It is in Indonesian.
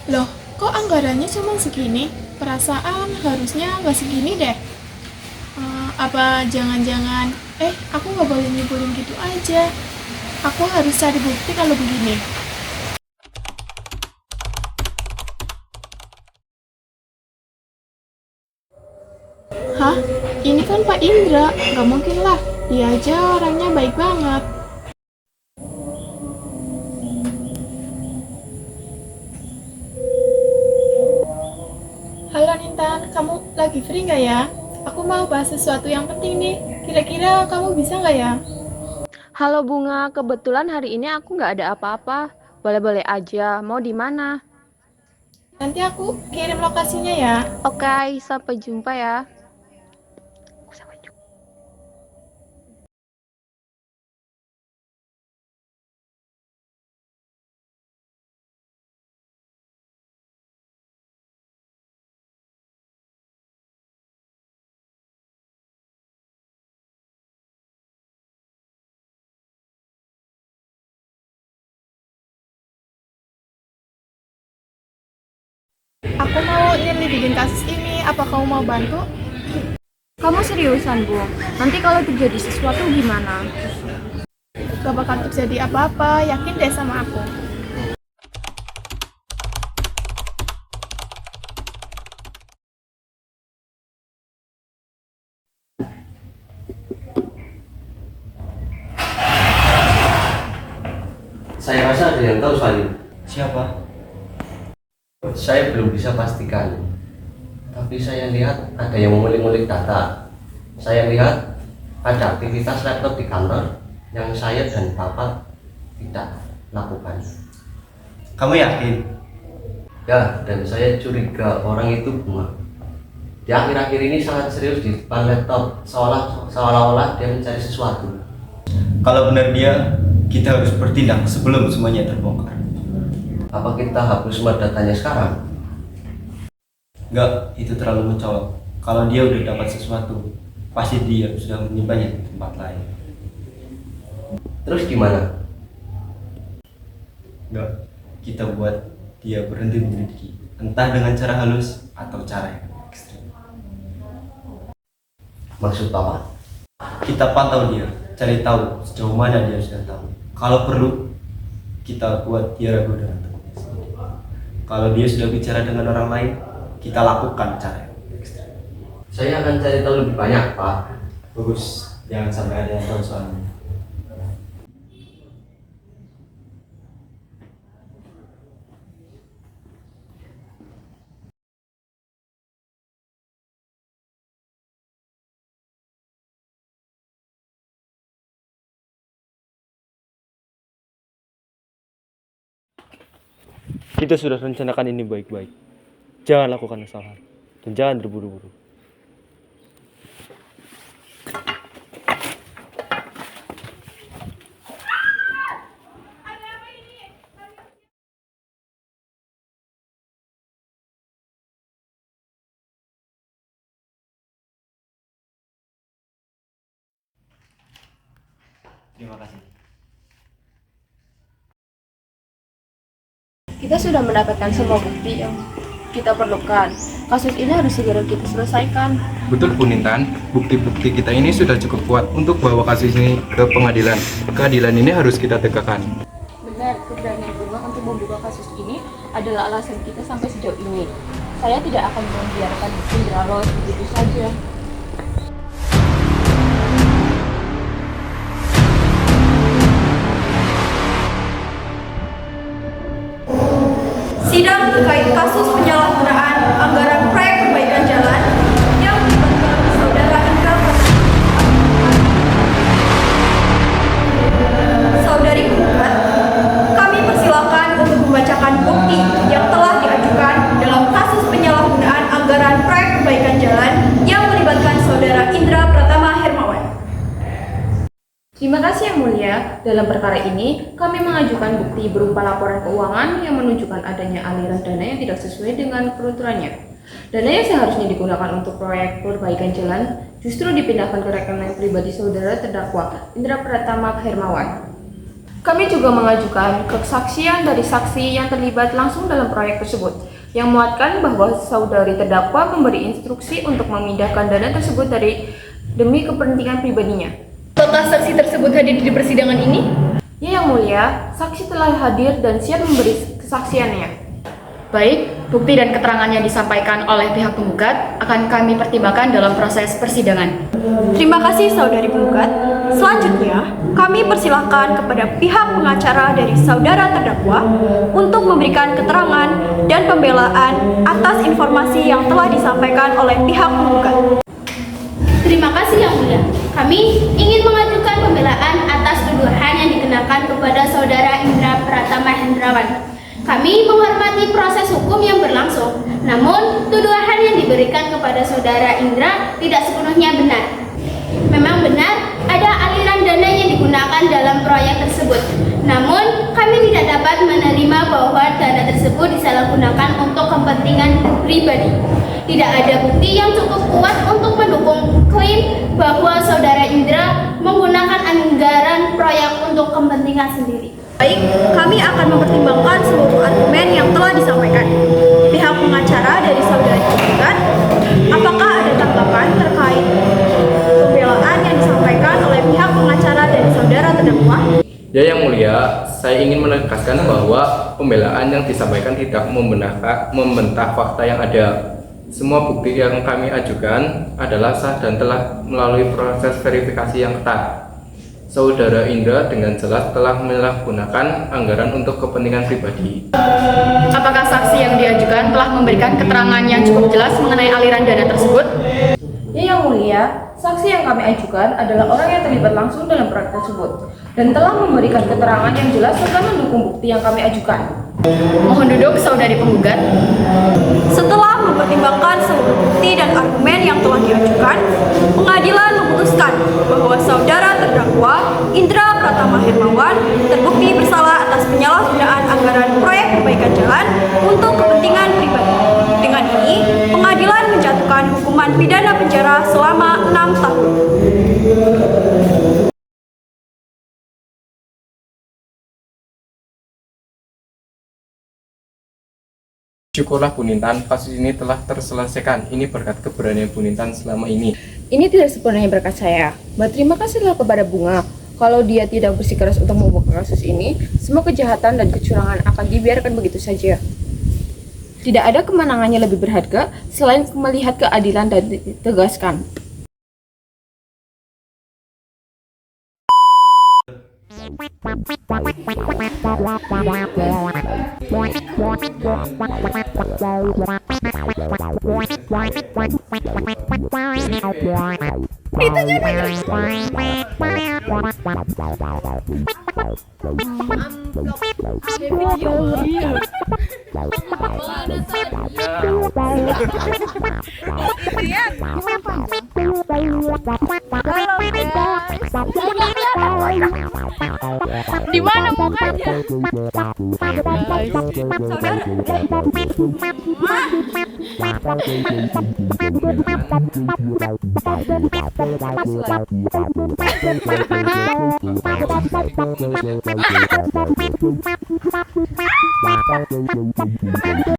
Loh, kok anggarannya cuma segini? Perasaan harusnya nggak segini deh. Apa jangan-jangan, aku nggak boleh nyimpulin gitu aja. Aku harus cari bukti kalau begini. Hah? Ini kan Pak Indra, nggak mungkin lah. Dia aja orangnya baik banget. Halo Nintan, kamu lagi free nggak ya? Aku mau bahas sesuatu yang penting nih. Kira-kira kamu bisa nggak ya? Halo Bunga, kebetulan hari ini aku nggak ada apa-apa. Boleh-boleh aja, mau di mana? Nanti aku kirim lokasinya ya. Oke, sampai jumpa ya. Aku mau nyelidikin kasus ini. Apa kamu mau bantu? Kamu seriusan, Bu? Nanti kalau terjadi sesuatu gimana? Gak bakal terjadi apa-apa. Yakin deh sama aku. Saya rasa ada yang tahu soal ini. Siapa? Saya belum bisa pastikan, tapi saya lihat ada yang mengulik-ngulik data. Saya lihat ada aktivitas laptop di kantor yang saya dan Bapak tidak lakukan. Kamu yakin? Ya, dan saya curiga orang itu Bunga. Di akhir-akhir ini sangat serius di depan laptop, seolah-olah dia mencari sesuatu. Kalau benar dia, kita harus bertindak sebelum semuanya terbongkar. Apa kita hapus semua datanya sekarang? Enggak, itu terlalu mencolok. Kalau dia udah dapat sesuatu, pasti dia sudah menyimpannya di tempat lain. Terus gimana? Enggak, kita buat dia berhenti menyelidiki, entah dengan cara halus atau cara yang ekstrim. Maksud Bapak? Kita pantau dia, cari tahu sejauh mana dia sudah tahu. Kalau perlu, kita buat dia ragu dengan temannya sendiri. Kalau dia sudah bicara dengan orang lain, kita lakukan cara yang ekstrim. Saya akan cari tahu lebih banyak, Pak. Bagus, jangan sampai ada yang tahu soalnya. Kita sudah rencanakan ini baik-baik. Jangan lakukan kesalahan dan jangan terburu-buru. Terima kasih. Kita sudah mendapatkan semua bukti yang kita perlukan. Kasus ini harus segera kita selesaikan. Betul Bu Nintan, bukti-bukti kita ini sudah cukup kuat untuk bawa kasus ini ke pengadilan. Keadilan ini harus kita tegakkan. Benar, keberanian Bunga untuk membuka kasus ini adalah alasan kita sampai sejauh ini. Saya tidak akan membiarkan Indra lolos begitu saja. Sidang terkait kasus penyalahgunaan anggaran proyek perbaikan jalan yang melibatkan Saudara Indra Saudari penggugat, kami persilakan untuk membacakan bukti yang telah diajukan dalam kasus penyalahgunaan anggaran proyek perbaikan jalan yang melibatkan Saudara Indra Pratama Hermawan. Terima kasih Yang Mulia. Dalam perkara ini, kami mengajukan bukti berupa laporan keuangan yang menunjukkan adanya aliran dana yang tidak sesuai dengan perunturannya. Dana yang seharusnya digunakan untuk proyek perbaikan jalan justru dipindahkan ke rekening pribadi saudara terdakwa Indra Pratama Hermawan. Kami juga mengajukan kesaksian dari saksi yang terlibat langsung dalam proyek tersebut, yang memuatkan bahwa saudari terdakwa memberi instruksi untuk memindahkan dana tersebut demi kepentingan pribadinya. Apakah saksi tersebut hadir di persidangan ini? Ya Yang Mulia, saksi telah hadir dan siap memberi kesaksiannya. Baik, bukti dan keterangan yang disampaikan oleh pihak penggugat akan kami pertimbangkan dalam proses persidangan. Terima kasih saudari penggugat. Selanjutnya, kami persilahkan kepada pihak pengacara dari saudara terdakwa untuk memberikan keterangan dan pembelaan atas informasi yang telah disampaikan oleh pihak penggugat. Terima kasih Yang Mulia. Kami ingin mengajukan pembelaan atas tuduhan yang dikenakan kepada saudara Indra Pratama Hendrawan. Kami menghormati proses hukum yang berlangsung, namun tuduhan yang diberikan kepada saudara Indra tidak sepenuhnya benar. Memang benar ada aliran dana yang digunakan dalam proyek tersebut, namun kami tidak dapat menerima bahwa dana tersebut disalahgunakan untuk kepentingan pribadi. Tidak ada bukti yang cukup kuat untuk mendukung klaim bahwa saudara Indra menggunakan anggaran proyek untuk kepentingan sendiri. Baik, kami akan mempertimbangkan seluruh argumen yang telah disampaikan. Pihak pengacara dari saudari penggugat, apakah ada tanggapan terkait pembelaan yang disampaikan oleh pihak pengacara dari saudara terdakwa? Ya Yang Mulia, saya ingin menegaskan bahwa pembelaan yang disampaikan tidak membantah fakta yang ada. Semua bukti yang kami ajukan adalah sah dan telah melalui proses verifikasi yang ketat. Saudara Indra dengan jelas telah menyalahgunakan anggaran untuk kepentingan pribadi. Apakah saksi yang diajukan telah memberikan keterangan yang cukup jelas mengenai aliran dana tersebut? Ya Yang Mulia, saksi yang kami ajukan adalah orang yang terlibat langsung dalam proyek tersebut dan telah memberikan keterangan yang jelas serta mendukung bukti yang kami ajukan. Mohon duduk saudari penggugat. Setelah mempertimbangkan seluruh bukti dan argumen yang telah diajukan, pengadilan memutuskan bahwa saudara terdakwa Indra Pratama Hermawan terbukti bersalah atas penyalahgunaan anggaran proyek perbaikan jalan untuk kepentingan pribadi. Dengan ini, pengadilan menjatuhkan hukuman pidana penjara selama 6 tahun. Syukurlah Bu Nintan, kasus ini telah terselesaikan. Ini berkat keberanian Bu Nintan selama ini. Ini tidak sepenuhnya berkat saya. Berterima kasihlah kepada Bunga. Kalau dia tidak bersikeras untuk membuka kasus ini, semua kejahatan dan kecurangan akan dibiarkan begitu saja. Tidak ada kemenangan yang lebih berharga selain melihat keadilan dan ditegaskan. Di mana mukanya?